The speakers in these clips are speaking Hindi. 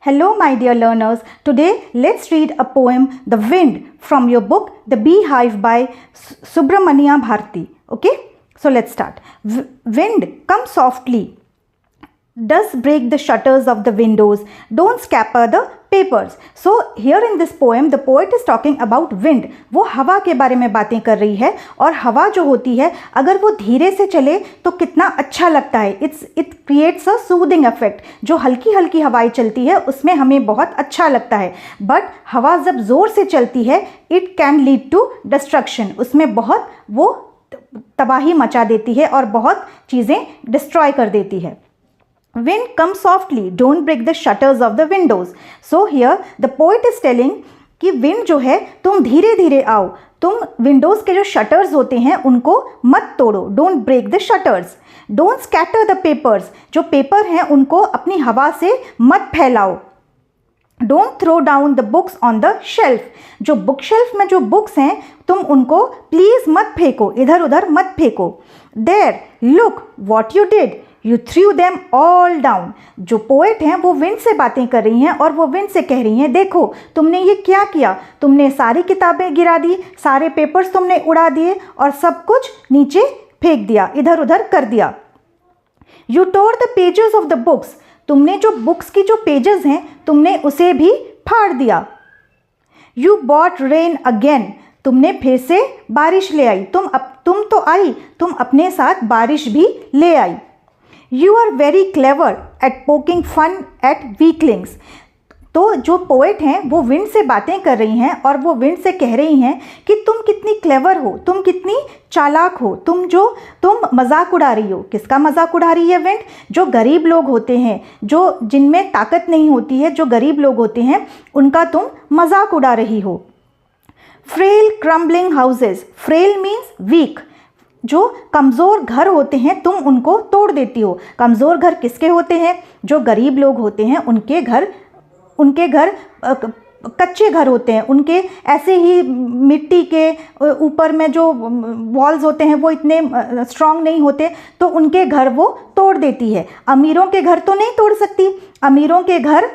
Hello, my dear learners. Today, let's read a poem, The Wind, from your book, The Beehive by Subramania Bharti. Okay? So, let's start. Wind, come softly. Does break the shutters of the windows. Don't scupper the papers. So here in this poem the poet is talking about wind. वो हवा के बारे में बातें कर रही है और हवा जो होती है अगर वो धीरे से चले तो कितना अच्छा लगता है. It creates a soothing effect. जो हल्की हल्की हवाएं चलती है उसमें हमें बहुत अच्छा लगता है. बट हवा जब ज़ोर से चलती है it can lead to destruction. उसमें बहुत वो तबाही मचा देती है और बहुत चीज़ें डिस्ट्रॉय कर देती है. Wind, come softly, don't break the shutters of the windows. So here the poet is telling कि wind जो है तुम धीरे धीरे आओ, तुम विंडोज़ के जो शटर्स होते हैं उनको मत तोड़ो. Don't break the shutters. Don't scatter the papers. जो पेपर हैं उनको अपनी हवा से मत फैलाओ. Don't throw down the books on the shelf. जो बुक शेल्फ में जो बुक्स हैं तुम उनको प्लीज़ मत फेंको, इधर उधर मत फेंको. There, look what you did. You threw them all down. जो पोएट हैं वो विंड से बातें कर रही हैं और वो विंड से कह रही हैं देखो तुमने ये क्या किया, तुमने सारी किताबें गिरा दी, सारे पेपर्स तुमने उड़ा दिए और सब कुछ नीचे फेंक दिया, इधर उधर कर दिया. You tore the pages of the books. तुमने जो बुक्स की जो पेजेस हैं तुमने उसे भी फाड़ दिया. You brought rain again. तुमने फिर से बारिश ले आई. तुम तो आई, तुम अपने साथ बारिश भी ले आई. You are very clever at poking fun at weaklings. तो जो पोएट हैं वो विंड से बातें कर रही हैं और वो विंड से कह रही हैं कि तुम कितनी क्लेवर हो, तुम कितनी चालाक हो, तुम मजाक उड़ा रही हो. किसका मजाक उड़ा रही है विंड? जो गरीब लोग होते हैं, जो जिनमें ताकत नहीं होती है, जो गरीब लोग होते हैं उनका तुम मजाक उड़ा रही हो. Frail crumbling houses. Frail means weak. जो कमज़ोर घर होते हैं तुम उनको तोड़ देती हो. कमज़ोर घर किसके होते हैं? जो गरीब लोग होते हैं उनके घर कच्चे घर होते हैं. उनके ऐसे ही मिट्टी के ऊपर में जो वॉल्स होते हैं वो इतने स्ट्रांग नहीं होते तो उनके घर वो तोड़ देती है. अमीरों के घर तो नहीं तोड़ सकती. अमीरों के घर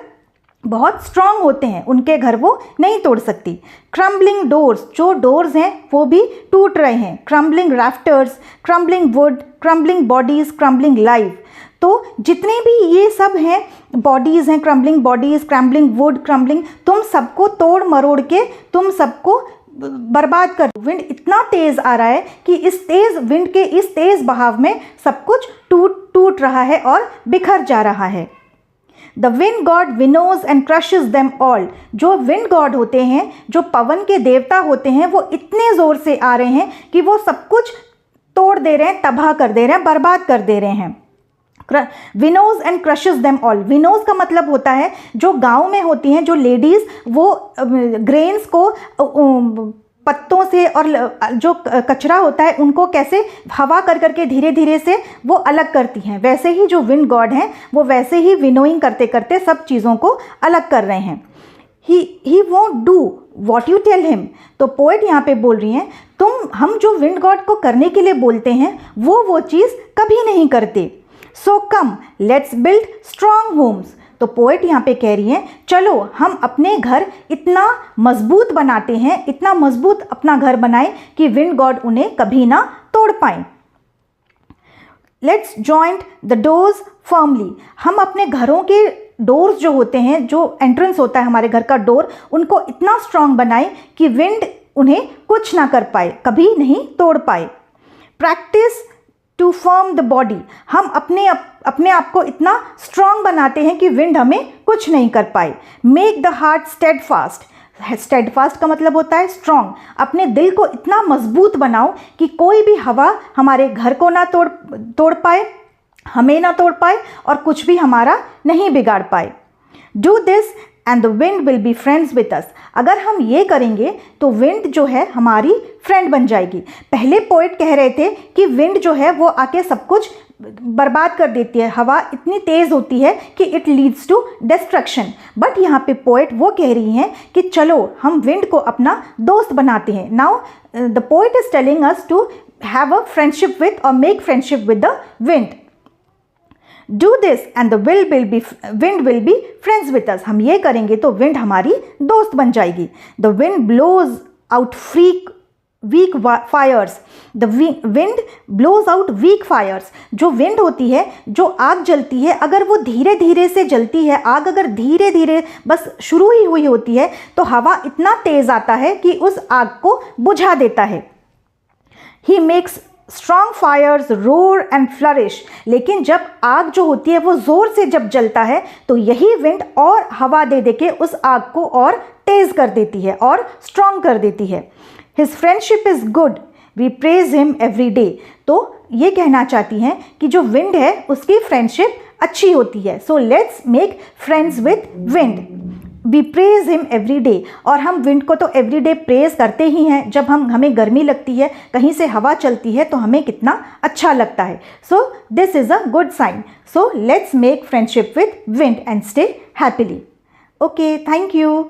बहुत स्ट्रांग होते हैं, उनके घर वो नहीं तोड़ सकती. Crumbling doors. जो डोर्स हैं वो भी टूट रहे हैं. Crumbling rafters, crumbling would, crumbling bodies, crumbling life. तो जितने भी ये सब हैं बॉडीज़ हैं, crumbling bodies, crumbling would, crumbling, तुम सबको तोड़ मरोड़ के तुम सबको बर्बाद कर. विंड इतना तेज़ आ रहा है कि इस तेज़ विंड के इस तेज़ बहाव में सब कुछ टूट रहा है और बिखर जा रहा है. The wind god winnows and crushes them all. जो विंड गॉड होते हैं, जो पवन के देवता होते हैं, वो इतने ज़ोर से आ रहे हैं कि वो सब कुछ तोड़ दे रहे हैं, तबाह कर दे रहे हैं, बर्बाद कर दे रहे हैं. विनोज एंड क्रशेस देम ऑल. विनोज का मतलब होता है जो गांव में होती हैं जो लेडीज़ वो ग्रेन्स को पत्तों से और जो कचरा होता है उनको कैसे हवा कर करके धीरे धीरे से वो अलग करती हैं, वैसे ही जो विंड गॉड हैं वो वैसे ही विनोइंग करते करते सब चीज़ों को अलग कर रहे हैं. He won't do what you tell him. तो पोएट यहाँ पे बोल रही हैं हम जो विंड गॉड को करने के लिए बोलते हैं वो चीज़ कभी नहीं करते. So come let's build strong homes. तो पोएट यहाँ पे कह रही हैं चलो हम अपने घर इतना मजबूत बनाते हैं, इतना मजबूत अपना घर बनाएं कि विंड गॉड उन्हें कभी ना तोड़ पाएं. Let's joint the doors firmly. हम अपने घरों के डोर्स जो होते हैं, जो एंट्रेंस होता है हमारे घर का डोर, उनको इतना स्ट्रांग बनाएं कि विंड उन्हें कुछ ना कर पाए, कभी नहीं तोड़ पाए. Practice to firm the body. हम अपने आप को इतना स्ट्रांग बनाते हैं कि विंड हमें कुछ नहीं कर पाए. Make the heart steadfast. Steadfast का मतलब होता है स्ट्रांग. अपने दिल को इतना मजबूत बनाओ कि कोई भी हवा हमारे घर को ना तोड़ पाए, हमें ना तोड़ पाए और कुछ भी हमारा नहीं बिगाड़ पाए. Do this and the wind will be friends with us. अगर हम ये करेंगे तो विंड जो है हमारी फ्रेंड बन जाएगी. पहले पोएट कह रहे थे कि विंड जो है वो आके सब कुछ बर्बाद कर देती है, हवा इतनी तेज़ होती है कि it leads to destruction. But यहाँ पे पोएट वो कह रही हैं कि चलो हम विंड को अपना दोस्त बनाते हैं. Now the poet is telling us to have a friendship with और make friendship with the wind. Do this and the wind will be friends with us. हम ये करेंगे तो विंड हमारी दोस्त बन जाएगी। The wind blows out weak fires. The wind blows out weak fires. जो विंड होती है, जो आग जलती है, अगर वो धीरे धीरे से जलती है, आग अगर धीरे धीरे बस शुरू ही हुई होती है तो हवा इतना तेज आता है कि उस आग को बुझा देता है। He makes strong fires roar and flourish. लेकिन जब आग जो होती है वो ज़ोर से जब जलता है तो यही विंड और हवा दे दे के उस आग को और तेज़ कर देती है और स्ट्रॉन्ग कर देती है। His friendship is good, we praise him every day. तो ये कहना चाहती हैं कि जो विंड है उसकी फ्रेंडशिप अच्छी होती है। So let's make friends with wind. We praise him every day. और हम विंड को तो एवरी डे प्रेज करते ही हैं। जब हमें गर्मी लगती है, कहीं से हवा चलती है तो हमें कितना अच्छा लगता है। So this is a good sign. So let's make friendship with wind and stay happily. Okay, thank you.